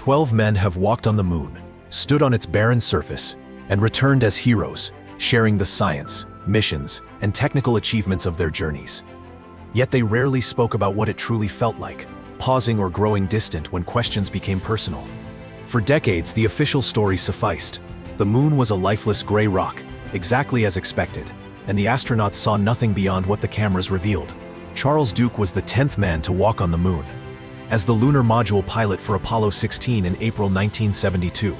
12 men have walked on the moon, stood on its barren surface, and returned as heroes, sharing the science, missions, and technical achievements of their journeys. Yet they rarely spoke about what it truly felt like, pausing or growing distant when questions became personal. For decades, the official story sufficed. The moon was a lifeless gray rock, exactly as expected, and the astronauts saw nothing beyond what the cameras revealed. Charles Duke was the 10th man to walk on the moon. As the lunar module pilot for Apollo 16 in April 1972,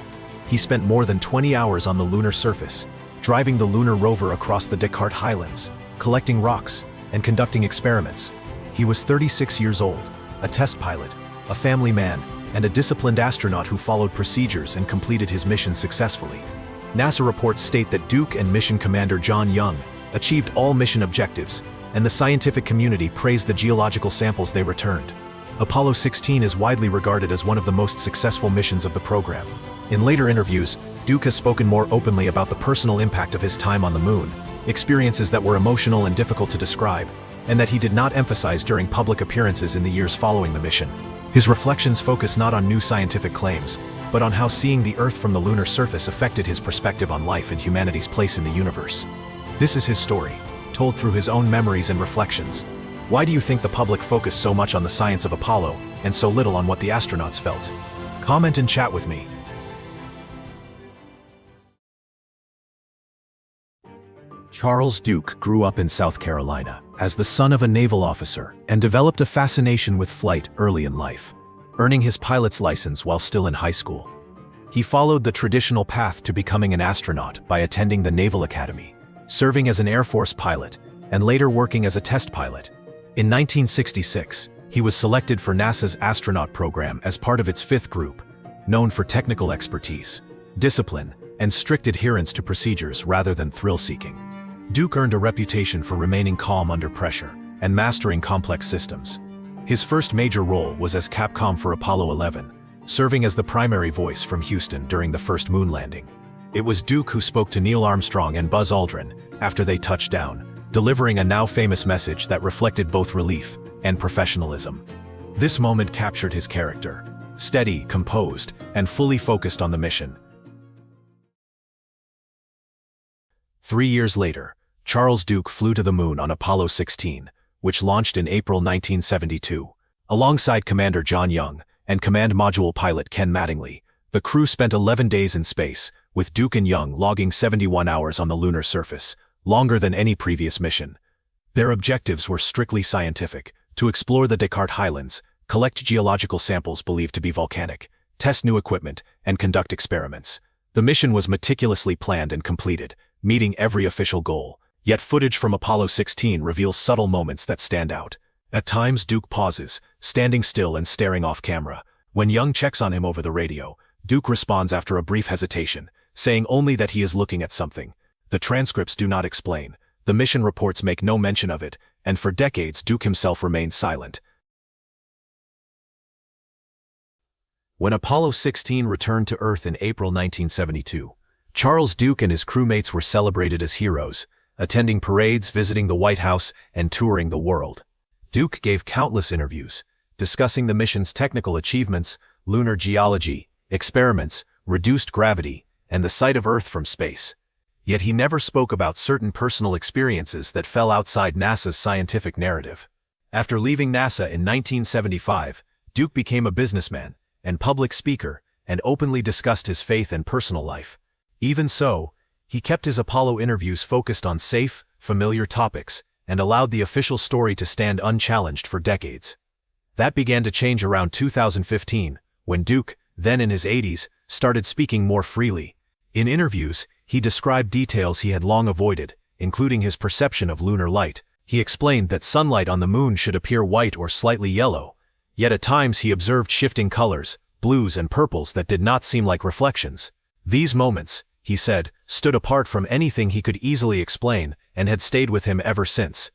he spent more than 20 hours on the lunar surface, driving the lunar rover across the Descartes Highlands, collecting rocks, and conducting experiments. He was 36 years old, a test pilot, a family man, and a disciplined astronaut who followed procedures and completed his mission successfully. NASA reports state that Duke and mission commander John Young achieved all mission objectives, and the scientific community praised the geological samples they returned. Apollo 16 is widely regarded as one of the most successful missions of the program. In later interviews, Duke has spoken more openly about the personal impact of his time on the moon, experiences that were emotional and difficult to describe, and that he did not emphasize during public appearances in the years following the mission. His reflections focus not on new scientific claims, but on how seeing the Earth from the lunar surface affected his perspective on life and humanity's place in the universe. This is his story, told through his own memories and reflections. Why do you think the public focused so much on the science of Apollo, and so little on what the astronauts felt? Comment and chat with me. Charles Duke grew up in South Carolina as the son of a naval officer and developed a fascination with flight early in life, earning his pilot's license while still in high school. He followed the traditional path to becoming an astronaut by attending the Naval Academy, serving as an Air Force pilot, and later working as a test pilot. In 1966, he was selected for NASA's astronaut program as part of its fifth group, known for technical expertise, discipline, and strict adherence to procedures rather than thrill-seeking. Duke earned a reputation for remaining calm under pressure and mastering complex systems. His first major role was as Capcom for Apollo 11, serving as the primary voice from Houston during the first moon landing. It was Duke who spoke to Neil Armstrong and Buzz Aldrin after they touched down, delivering a now-famous message that reflected both relief and professionalism. This moment captured his character, steady, composed, and fully focused on the mission. 3 years later, Charles Duke flew to the moon on Apollo 16, which launched in April 1972. Alongside Commander John Young and Command Module pilot Ken Mattingly, the crew spent 11 days in space, with Duke and Young logging 71 hours on the lunar surface, longer than any previous mission. Their objectives were strictly scientific: to explore the Descartes Highlands, collect geological samples believed to be volcanic, test new equipment, and conduct experiments. The mission was meticulously planned and completed, meeting every official goal. Yet footage from Apollo 16 reveals subtle moments that stand out. At times, Duke pauses, standing still and staring off camera. When Young checks on him over the radio, Duke responds after a brief hesitation, saying only that he is looking at something. The transcripts do not explain, the mission reports make no mention of it, and for decades Duke himself remained silent. When Apollo 16 returned to Earth in April 1972, Charles Duke and his crewmates were celebrated as heroes, attending parades, visiting the White House, and touring the world. Duke gave countless interviews, discussing the mission's technical achievements, lunar geology, experiments, reduced gravity, and the sight of Earth from space. Yet he never spoke about certain personal experiences that fell outside NASA's scientific narrative. After leaving NASA in 1975, Duke became a businessman and public speaker and openly discussed his faith and personal life. Even so, he kept his Apollo interviews focused on safe, familiar topics, and allowed the official story to stand unchallenged for decades. That began to change around 2015, when Duke, then in his 80s, started speaking more freely. In interviews, he described details he had long avoided, including his perception of lunar light. He explained that sunlight on the moon should appear white or slightly yellow, yet at times he observed shifting colors, blues and purples that did not seem like reflections. These moments, he said, stood apart from anything he could easily explain and had stayed with him ever since.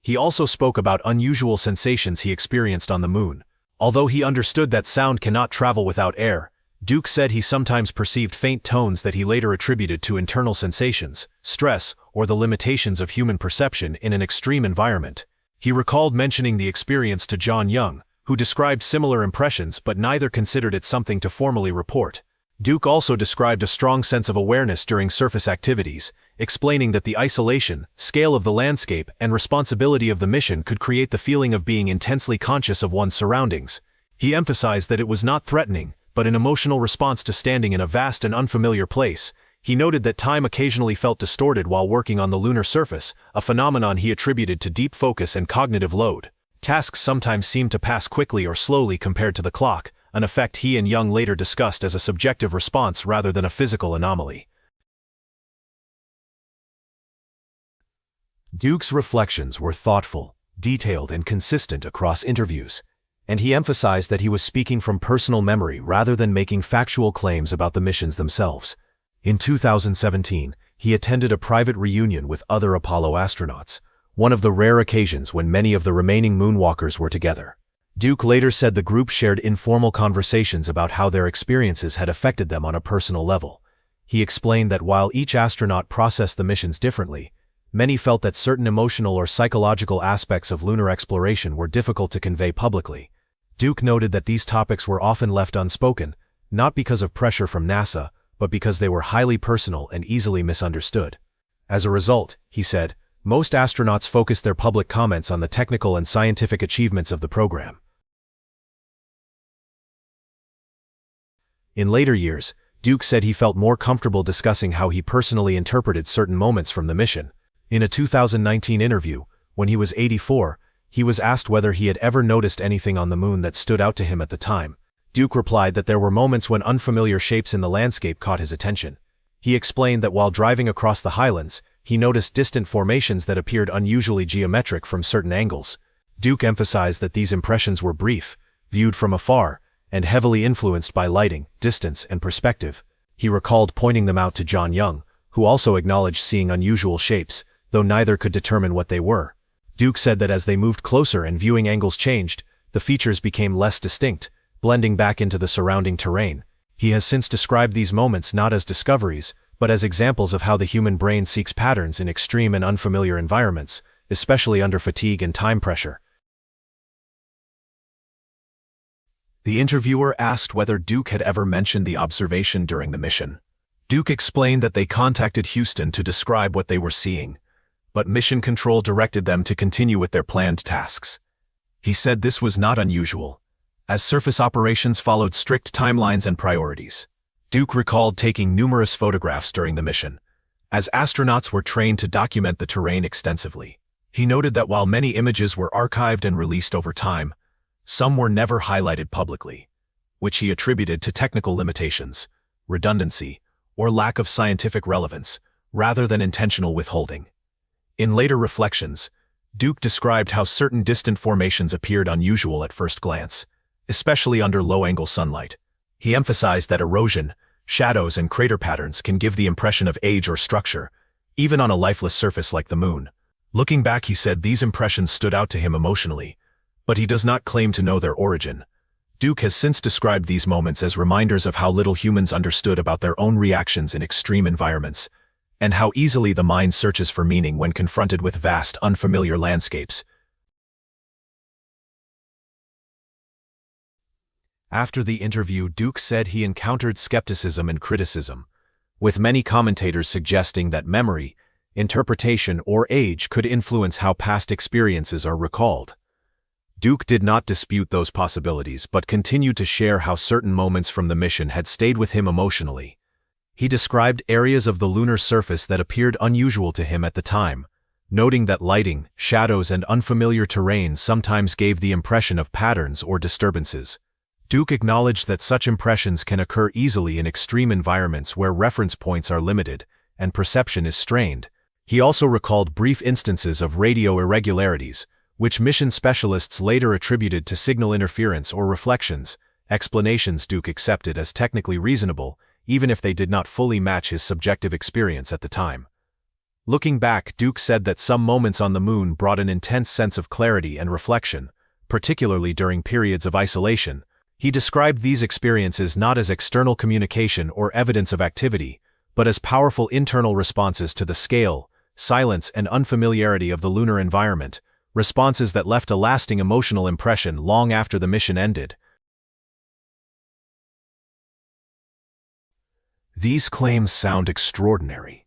He also spoke about unusual sensations he experienced on the moon. Although he understood that sound cannot travel without air, Duke said he sometimes perceived faint tones that he later attributed to internal sensations, stress, or the limitations of human perception in an extreme environment. He recalled mentioning the experience to John Young, who described similar impressions but neither considered it something to formally report. Duke also described a strong sense of awareness during surface activities, explaining that the isolation, scale of the landscape, and responsibility of the mission could create the feeling of being intensely conscious of one's surroundings. He emphasized that it was not threatening, but an emotional response to standing in a vast and unfamiliar place. He noted that time occasionally felt distorted while working on the lunar surface, a phenomenon he attributed to deep focus and cognitive load. Tasks sometimes seemed to pass quickly or slowly compared to the clock, an effect he and Young later discussed as a subjective response rather than a physical anomaly. Duke's reflections were thoughtful, detailed, and consistent across interviews, and he emphasized that he was speaking from personal memory rather than making factual claims about the missions themselves. In 2017, he attended a private reunion with other Apollo astronauts, one of the rare occasions when many of the remaining moonwalkers were together. Duke later said the group shared informal conversations about how their experiences had affected them on a personal level. He explained that while each astronaut processed the missions differently, many felt that certain emotional or psychological aspects of lunar exploration were difficult to convey publicly. Duke noted that these topics were often left unspoken, not because of pressure from NASA, but because they were highly personal and easily misunderstood. As a result, he said, most astronauts focused their public comments on the technical and scientific achievements of the program. In later years, Duke said he felt more comfortable discussing how he personally interpreted certain moments from the mission. In a 2019 interview, when he was 84, he was asked whether he had ever noticed anything on the moon that stood out to him at the time. Duke replied that there were moments when unfamiliar shapes in the landscape caught his attention. He explained that while driving across the Highlands, he noticed distant formations that appeared unusually geometric from certain angles. Duke emphasized that these impressions were brief, viewed from afar, and heavily influenced by lighting, distance, and perspective. He recalled pointing them out to John Young, who also acknowledged seeing unusual shapes, though neither could determine what they were. Duke said that as they moved closer and viewing angles changed, the features became less distinct, blending back into the surrounding terrain. He has since described these moments not as discoveries, but as examples of how the human brain seeks patterns in extreme and unfamiliar environments, especially under fatigue and time pressure. The interviewer asked whether Duke had ever mentioned the observation during the mission. Duke explained that they contacted Houston to describe what they were seeing, but Mission Control directed them to continue with their planned tasks. He said this was not unusual, as surface operations followed strict timelines and priorities. Duke recalled taking numerous photographs during the mission, as astronauts were trained to document the terrain extensively. He noted that while many images were archived and released over time, some were never highlighted publicly, which he attributed to technical limitations, redundancy, or lack of scientific relevance, rather than intentional withholding. In later reflections, Duke described how certain distant formations appeared unusual at first glance, especially under low-angle sunlight. He emphasized that erosion, shadows, and crater patterns can give the impression of age or structure, even on a lifeless surface like the moon. Looking back, he said these impressions stood out to him emotionally, but he does not claim to know their origin. Duke has since described these moments as reminders of how little humans understood about their own reactions in extreme environments, and how easily the mind searches for meaning when confronted with vast, unfamiliar landscapes. After the interview, Duke said he encountered skepticism and criticism, with many commentators suggesting that memory, interpretation, or age could influence how past experiences are recalled. Duke did not dispute those possibilities but continued to share how certain moments from the mission had stayed with him emotionally. He described areas of the lunar surface that appeared unusual to him at the time, noting that lighting, shadows, and unfamiliar terrain sometimes gave the impression of patterns or disturbances. Duke acknowledged that such impressions can occur easily in extreme environments where reference points are limited and perception is strained. He also recalled brief instances of radio irregularities, which mission specialists later attributed to signal interference or reflections, explanations Duke accepted as technically reasonable, even if they did not fully match his subjective experience at the time. Looking back, Duke said that some moments on the moon brought an intense sense of clarity and reflection, particularly during periods of isolation. He described these experiences not as external communication or evidence of activity, but as powerful internal responses to the scale, silence, and unfamiliarity of the lunar environment, responses that left a lasting emotional impression long after the mission ended. These claims sound extraordinary.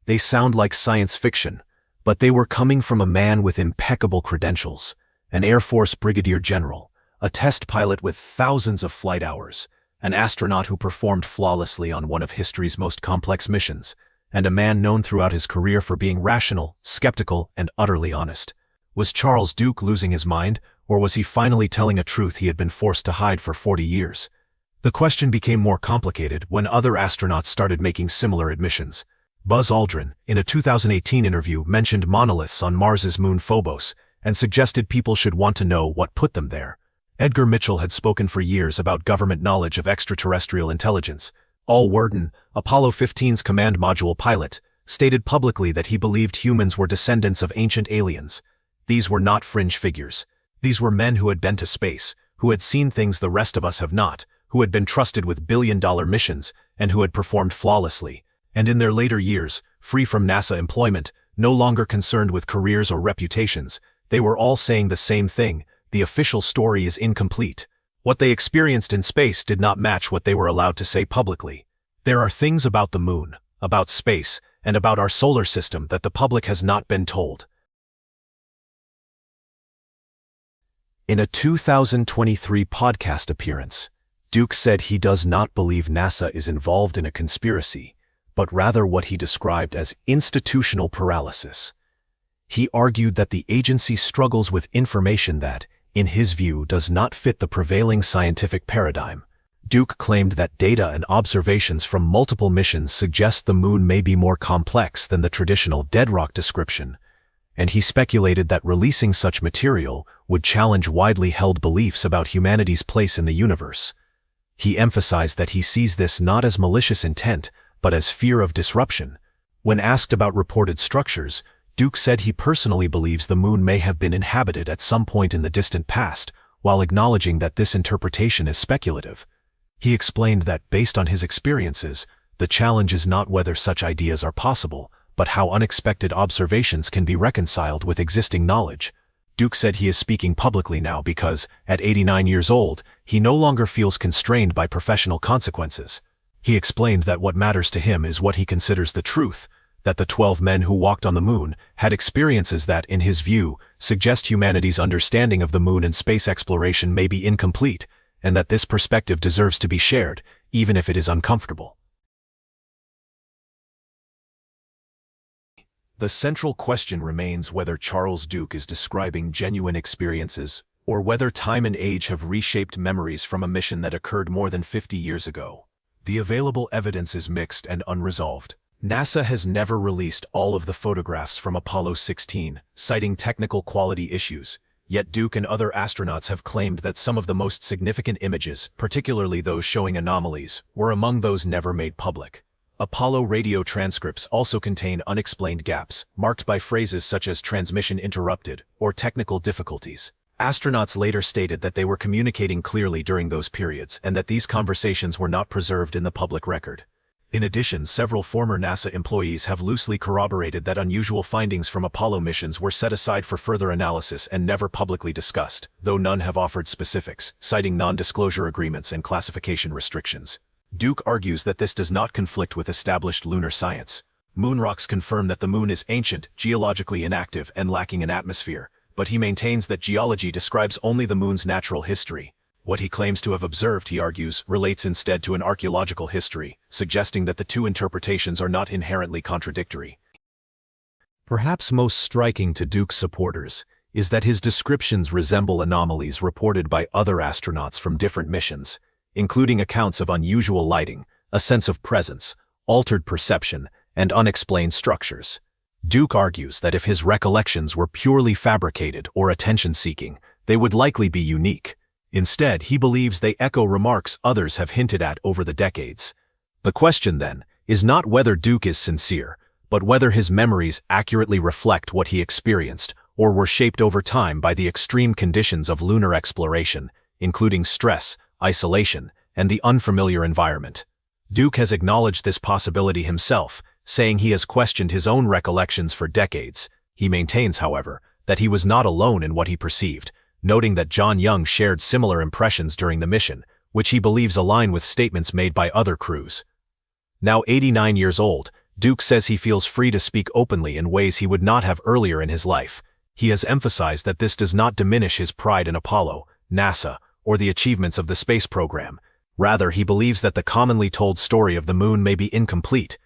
They sound like science fiction, but they were coming from a man with impeccable credentials, an Air Force brigadier general, a test pilot with thousands of flight hours, an astronaut who performed flawlessly on one of history's most complex missions, and a man known throughout his career for being rational, skeptical, and utterly honest. Was Charles Duke losing his mind, or was he finally telling a truth he had been forced to hide for 40 years? The question became more complicated when other astronauts started making similar admissions. Buzz Aldrin, in a 2018 interview, mentioned monoliths on Mars's moon Phobos and suggested people should want to know what put them there. Edgar Mitchell had spoken for years about government knowledge of extraterrestrial intelligence. Al Worden, Apollo 15's command module pilot, stated publicly that he believed humans were descendants of ancient aliens. These were not fringe figures. These were men who had been to space, who had seen things the rest of us have not, who had been trusted with billion-dollar missions, and who had performed flawlessly, and in their later years, free from NASA employment, no longer concerned with careers or reputations. They were all saying the same thing: the official story is incomplete. What they experienced in space did not match what they were allowed to say publicly. There are things about the moon, about space, and about our solar system that the public has not been told. In a 2023 podcast appearance, Duke said he does not believe NASA is involved in a conspiracy, but rather what he described as institutional paralysis. He argued that the agency struggles with information that, in his view, does not fit the prevailing scientific paradigm. Duke claimed that data and observations from multiple missions suggest the moon may be more complex than the traditional dead rock description, and he speculated that releasing such material would challenge widely held beliefs about humanity's place in the universe. He emphasized that he sees this not as malicious intent, but as fear of disruption. When asked about reported structures, Duke said he personally believes the moon may have been inhabited at some point in the distant past, while acknowledging that this interpretation is speculative. He explained that, based on his experiences, the challenge is not whether such ideas are possible, but how unexpected observations can be reconciled with existing knowledge. Duke said he is speaking publicly now because, at 89 years old, he no longer feels constrained by professional consequences. He explained that what matters to him is what he considers the truth, that the 12 men who walked on the moon had experiences that, in his view, suggest humanity's understanding of the moon and space exploration may be incomplete, and that this perspective deserves to be shared, even if it is uncomfortable. The central question remains whether Charles Duke is describing genuine experiences, or whether time and age have reshaped memories from a mission that occurred more than 50 years ago. The available evidence is mixed and unresolved. NASA has never released all of the photographs from Apollo 16, citing technical quality issues, yet Duke and other astronauts have claimed that some of the most significant images, particularly those showing anomalies, were among those never made public. Apollo radio transcripts also contain unexplained gaps, marked by phrases such as transmission interrupted or technical difficulties. Astronauts later stated that they were communicating clearly during those periods and that these conversations were not preserved in the public record. In addition, several former NASA employees have loosely corroborated that unusual findings from Apollo missions were set aside for further analysis and never publicly discussed, though none have offered specifics, citing non-disclosure agreements and classification restrictions. Duke argues that this does not conflict with established lunar science. Moon rocks confirm that the moon is ancient, geologically inactive, and lacking an atmosphere, but he maintains that geology describes only the moon's natural history. What he claims to have observed, he argues, relates instead to an archaeological history, suggesting that the two interpretations are not inherently contradictory. Perhaps most striking to Duke's supporters is that his descriptions resemble anomalies reported by other astronauts from different missions, including accounts of unusual lighting, a sense of presence, altered perception, and unexplained structures. Duke argues that if his recollections were purely fabricated or attention-seeking, they would likely be unique. Instead, he believes they echo remarks others have hinted at over the decades. The question, then, is not whether Duke is sincere, but whether his memories accurately reflect what he experienced or were shaped over time by the extreme conditions of lunar exploration, including stress, isolation, and the unfamiliar environment. Duke has acknowledged this possibility himself, saying he has questioned his own recollections for decades. He maintains, however, that he was not alone in what he perceived, noting that John Young shared similar impressions during the mission, which he believes align with statements made by other crews. Now 89 years old, Duke says he feels free to speak openly in ways he would not have earlier in his life. He has emphasized that this does not diminish his pride in Apollo, NASA, or the achievements of the space program. Rather, he believes that the commonly told story of the moon may be incomplete.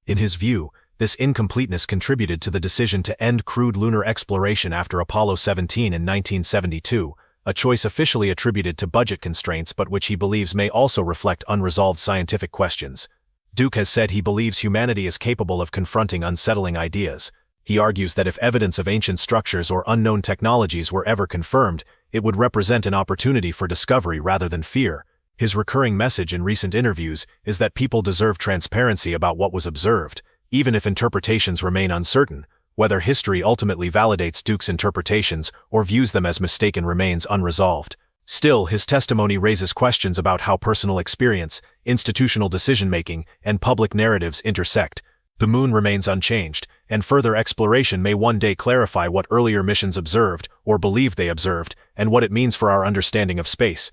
In his view, this incompleteness contributed to the decision to end crewed lunar exploration after Apollo 17 in 1972, a choice officially attributed to budget constraints but which he believes may also reflect unresolved scientific questions. Duke has said he believes humanity is capable of confronting unsettling ideas. He argues that if evidence of ancient structures or unknown technologies were ever confirmed, it would represent an opportunity for discovery rather than fear. His recurring message in recent interviews is that people deserve transparency about what was observed, even if interpretations remain uncertain. Whether history ultimately validates Duke's interpretations or views them as mistaken remains unresolved. Still, his testimony raises questions about how personal experience, institutional decision-making, and public narratives intersect. The moon remains unchanged, and further exploration may one day clarify what earlier missions observed or believed they observed, and what it means for our understanding of space.